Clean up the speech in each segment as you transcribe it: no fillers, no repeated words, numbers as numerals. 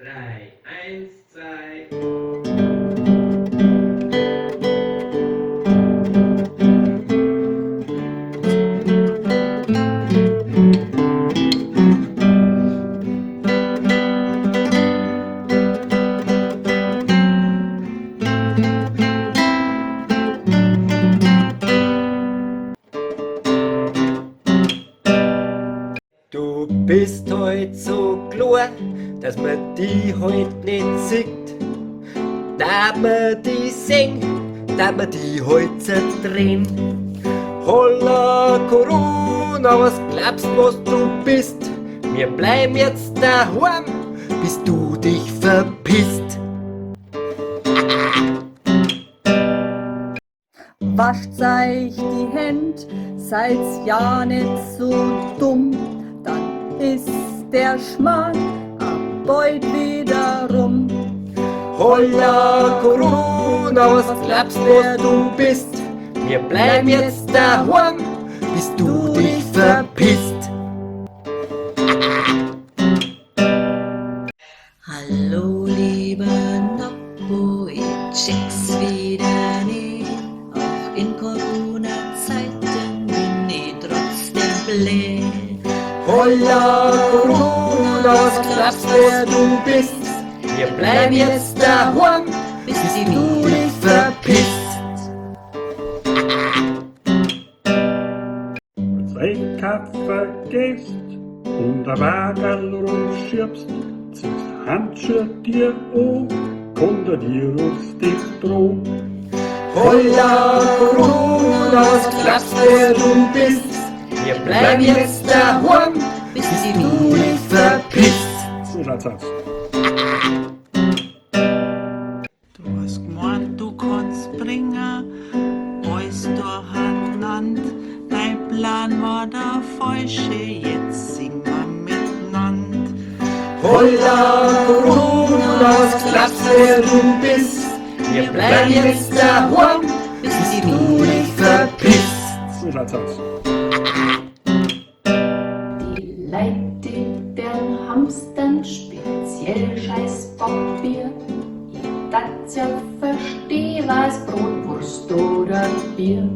3, 1, 2. Du bist heut so klar, dass man die heut nicht sieht. Da man die sehen, da man die heut zerdrehen. Holla Corona, was glaubst was du bist? Wir bleiben jetzt daheim, bis du dich verpisst. Wascht euch die Hände, seid's ja nicht so dumm, dann ist der Schmarrn bald wieder rum. Holla Corona, was glaubst wer du bist? Wir bleiben jetzt daheim, bis du dich verpisst. Hallo lieber Noppo, ich check's wieder nicht. Auch in Corona-Zeiten bin ich trotzdem blöd. Holla Corona, was glaubst wer du bist? Wir bleiben jetzt daheim, bis du dich verpisst. Einkaufen vergisst und ein Wagerl rumschiebst, ziehst Handschuhe dir an, kommt dir aus dich droh. Holla Corona, was glaubst wer du bist? Wir bleiben jetzt daheim, bis du dich verpisst. So schaut's aus. Du hast gemeint, du kannst bringen, alles durcheinander. Dein Plan war der falsche, jetzt singen wir miteinander. Holla Corona, was glaubst wer du bist? Wir bleiben jetzt daheim, bis du dich verpisst. So schaut's aus. Die Leute, die werden hamstern, speziell scheiß Papier. Ich darf's ja verstehen, was Brot, Wurst oder Bier.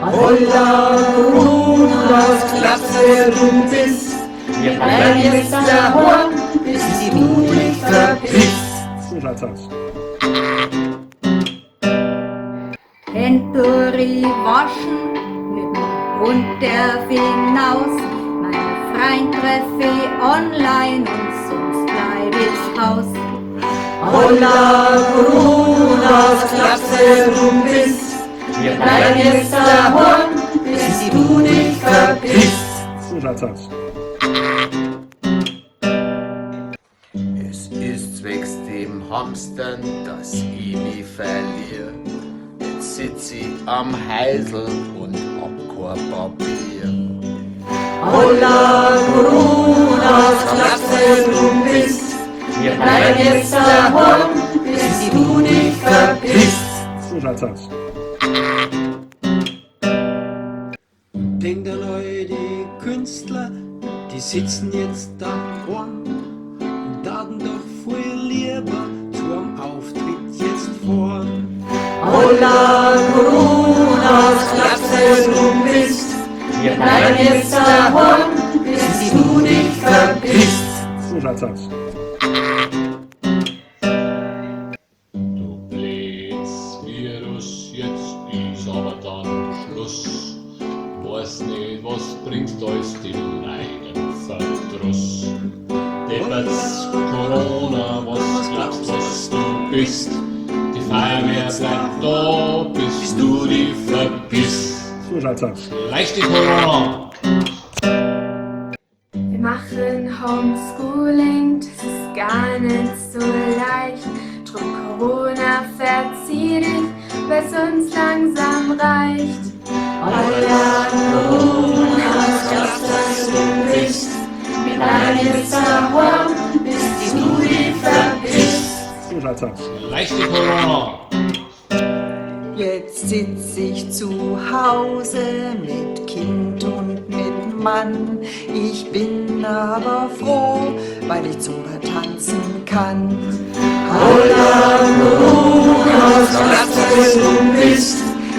Holla Corona, was glaubst wer du bist? Wir bleiben jetzt daheim, bis du dich verpisst. So schaut's aus. Hände waschen, mit dem Hund darf hinaus. Meine Freund treffe ich online und sonst bleib ich Haus. Holla Corona, was glaubst wer du bist? Wir bleiben jetzt daheim, bis du dich verpisst. So schaut's aus. Es ist zwecks dem Hamstern, dass ich mich verliere. Jetzt sitz ich am Heisel und hab kein Papier. Holla Corona, was glaubst wer du bist? Wir bleiben jetzt daheim, bis du dich verpisst. So schaut's aus. Denk an euch, die Künstler, die sitzen jetzt daheim und taten doch viel lieber zu einem Auftritt jetzt vor. Holla Corona, was glaubst wer du bist? Wir bleiben jetzt daheim, bis du dich verpisst. So schaut's aus. Du blödes Virus, jetzt ist aber dann Schluss. Weiß nicht, was bringst als den eigenen Verdruss. Deppert's Corona, was glaubst was du bist? Die Feuerwehr bleibt da, bis du dich verpisst. So schaut's aus. Leichte Corona! Wir machen Homeschooling, das ist gar nicht so leicht. Drum Corona verzieh dich, weil's uns langsam reicht. Holla Corona, was glaubst was du bist? Wir bleiben jetzt daheim, bis du dich verpisst. So schaut's aus. Leichte Corona! Jetzt sitz ich zu Hause mit Kind und mit Mann. Ich bin aber froh, weil ich sogar tanzen kann. Holla, Corona, sag, was du bist.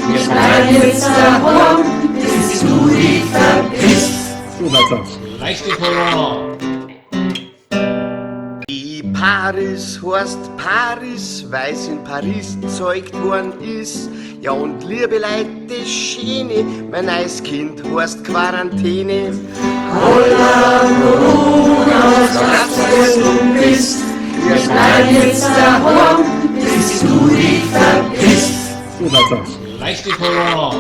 Wir bleiben jetzt daheim, bis du dich verpisst. Leichte Corona. Die Paris heißt Paris, weil's in Paris gezeugt worden ist. Ja und liebe Leute, das Schöne, mein neues Kind heißt Quarantäne. Holla, Corona, sag, was du bist. Wir bleiben jetzt daheim, bis du dich verpisst. Leichte Corona.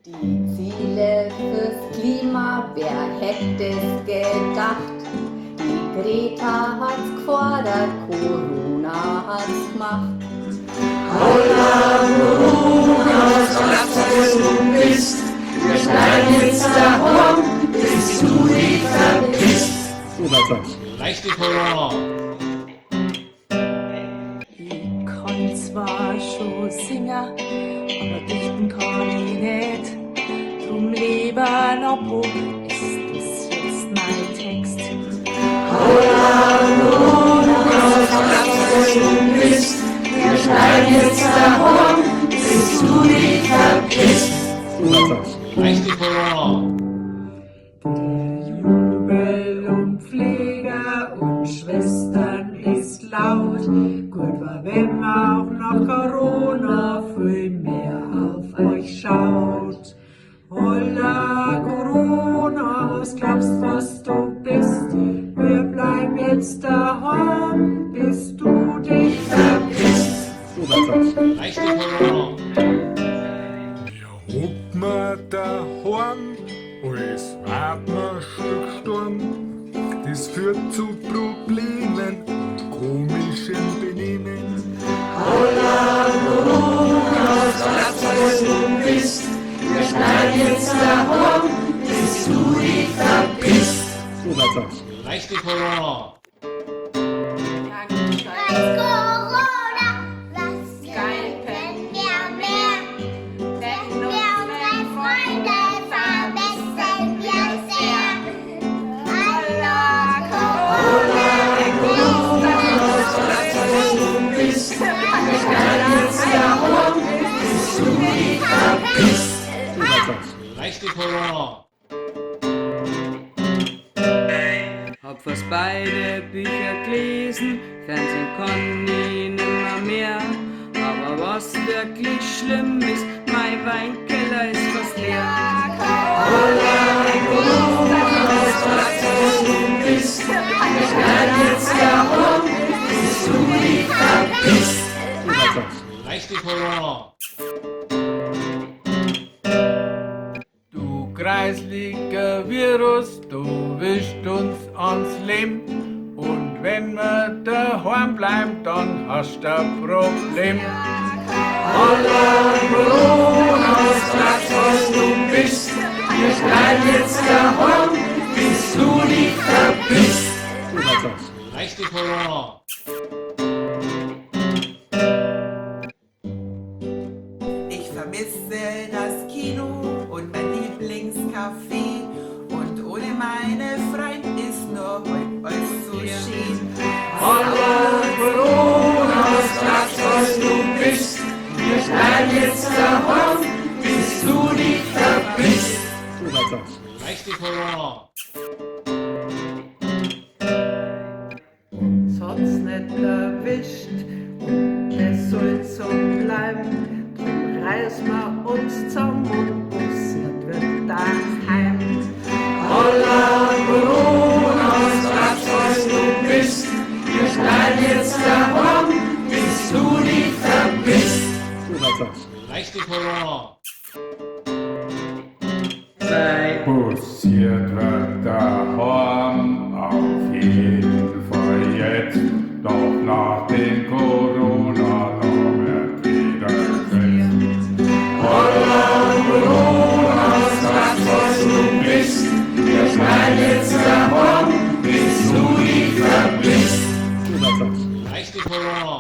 Die Ziele fürs Klima, wer hätte es gedacht? Die Greta hat's gefordert, Corona hat's gemacht. Holla, Corona, sag, was du bist. Wir bleiben jetzt daheim, bis du dich verpisst. Leichte Corona. Ich kann zwar schon singen, aber dichten kann ich nicht. Drum lieber Noppo, ist das jetzt mein Text. Holla, Corona, sag, was du bist. Wir bleiben jetzt daheim, bis du dich verpisst. Leichte Corona. Jubel und Pfleger und Schwestern ist laut. Gut war, wenn man auch nach Corona viel mehr auf euch schaut. Holla Corona, was glaubst was du bist? Wir bleiben jetzt daheim, bis du dich verpisst. Leichte Corona. Hockt mir daheim, alles wird mir schon gestorben. Das führt zu Problemen und komischen Benehmen. Holla, Corona, sag, was du bist. Wir bleiben jetzt daheim, bis du dich verpisst. Leichte Corona. Leichte Corona. Hab fast beide Bücher gelesen, Fernsehen kann ich nimmer mehr. Aber was wirklich schlimm ist, mein Weinkeller ist fast leer. Holla, Corona, sag, was du bist. Wir bleiben jetzt daheim, bis du dich verpisst. Leichte Corona. Du kreislicher Virus, du wischt uns ans Leben. Und wenn wir daheim bleiben, dann hast du ein Problem. Holla, Corona, sag, was du bist. Wir bleiben jetzt daheim, bis du dich verpisst. Leichte Corona. Ich vermisse das Kino und mein Lieblingscafé. Und ohne meine Freunde ist nur heute alles so schön. Holla, Corona, sag, was du bist. Wir bleiben jetzt daheim, bis du dich verpisst. Leichte Corona. Uns hat's nicht erwischt und es soll so bleiben. Drum reißen wir uns zusammen und bussiert wird daheim. Holla, Corona, sag, was du bist. Wir bleiben jetzt daheim, bis du dich verpisst. Leichte Corona. Bussiert wird daheim, auf jeden Fall jetzt. Doch nach dem Corona noch wird wieder fest. Holla, Corona, sag, was du bist. Wir bleiben jetzt daheim, bis du dich verpisst. Leichte Corona.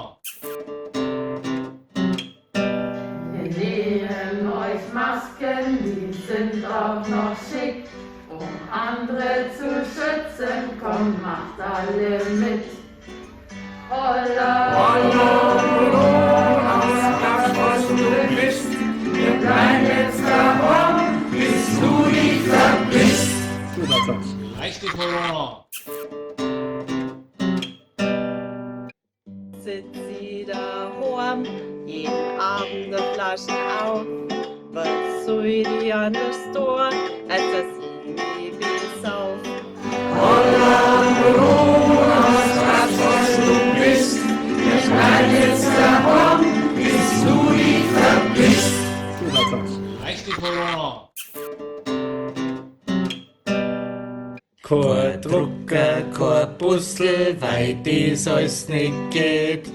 Wir nähen euch Masken, die sind auch noch schick. andere zu schützen, komm, macht alle mit. Holla, holla, das, was du bist, wir bleiben jetzt daheim, bis du dich verpisst. Leichte Corona. Sitzt sie daheim, jeden Abend eine Flasche auf. Was soll die anders tun, als dass sie mich besauf? Holla, das, was du bist, wir bleiben jetzt daheim, bis du dich verpisst. Leichte Corona. Kein Drucker, kein Puzzle, weil das alles nicht geht.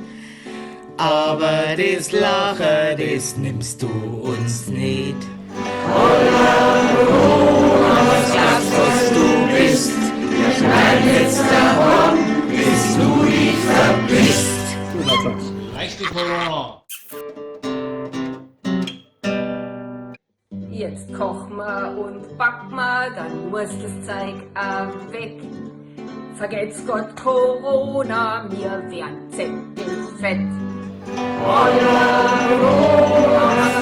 Aber das Lachen, das nimmst du uns nicht. Das, was du bist, wir bleiben jetzt daheim, bis du dich verpisst. Leichte Corona. Jetzt kochen wir und backen wir, dann muss das Zeug auch weg. Vergelt's Gott Corona, wir werden zeckenfett.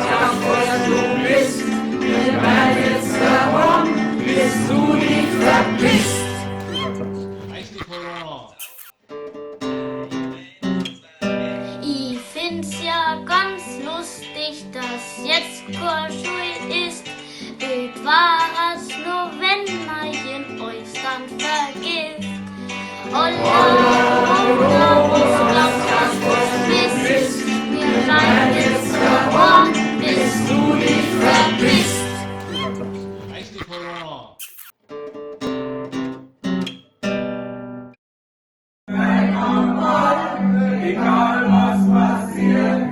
Das, was du bist, wir bleiben jetzt daheim, bis du dich verpisst. Leichte Corona. Ich find's ja ganz lustig, dass jetzt keine Schule ist. Bild war es nur, wenn man in euch dann vergisst. Holla, was glaubst du, was du bist? Wir bleiben jetzt daheim, bis du dich verpisst. Leichte Corona. Egal was passiert,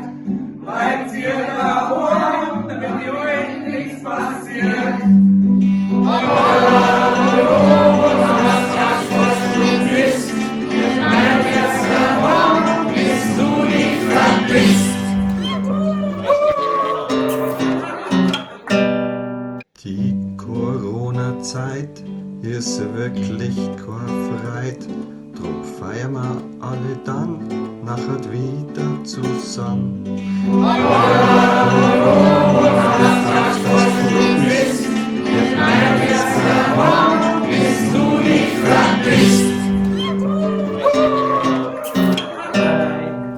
bleibt ihr daheim, wenn euch nichts passiert. Das, was du bist, wir bleiben jetzt daheim, bis du dich verpisst. Die Corona-Zeit ist wirklich kein Freit. Drum feiern wir alle dann nachher wieder zusammen. Das, was du bist, wir bleiben jetzt daheim, bis du dich verpisst.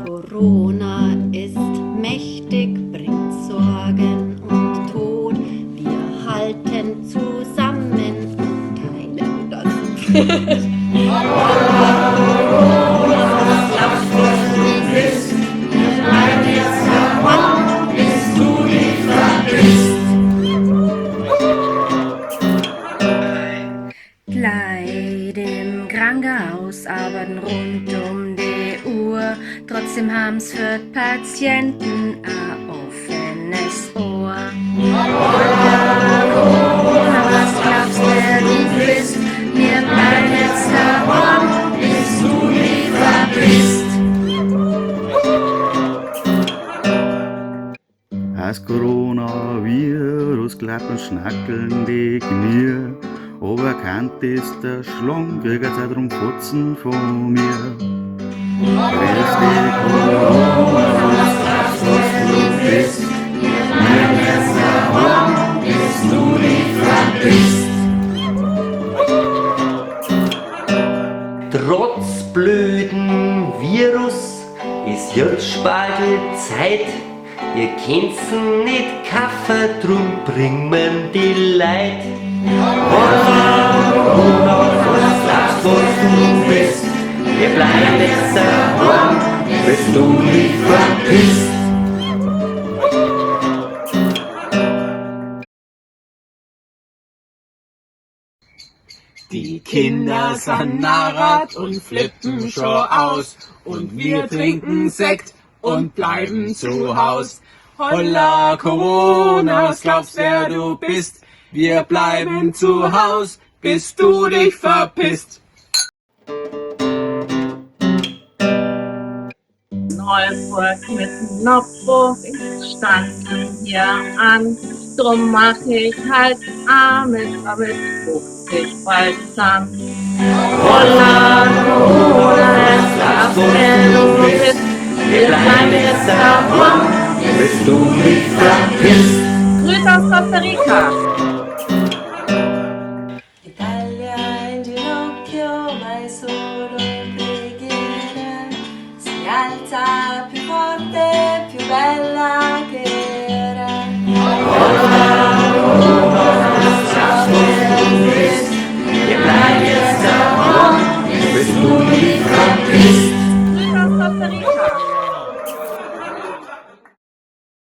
Corona ist mächtig, bringt Sorgen und Tod. Wir halten zusammen und teilen das. Leid im Krankenhaus arbeiten rund um die Uhr. Trotzdem haben's für die Patienten ein offenes Ohr. Corona, was glaubst du, wer du bist? Wir bleiben jetzt daheim, bis du dich verpisst. Das Coronavirus klappt und schnackeln die Knie. Aber kennt ist der Schlang, kriegt auch drum Fotzen von mir. Grüß dich, Corona, das, was du bist. Wir bleiben jetzt daheim, bis du dich verpisst. Trotz blöden Virus ist jetzt Spargelzeit. Ihr kennt's nicht kaufen, drum bringen wir die Leid. Corona, was du bist. Wir bleiben jetzt daheim, bis du dich verpisst. Die Kinder sind narrat und flippen schon aus. Und wir trinken Sekt und bleiben zu Haus. Holla, Corona, was glaubst wer du bist? Wir bleiben zu Haus, bis du dich verpisst. Neuburg mit Noppo standen hier an. Drum mach ich halt Amen, aber es bucht sich bald zusammen. Holla, Corona, es darf wenn du bist, wir bleiben jetzt daheim, bis du mich verpisst. Grüß aus Costa Rica. Italia in ginocchio, ma è solo preghiera. Si alza più forte, più bella che era. Roma, Roma,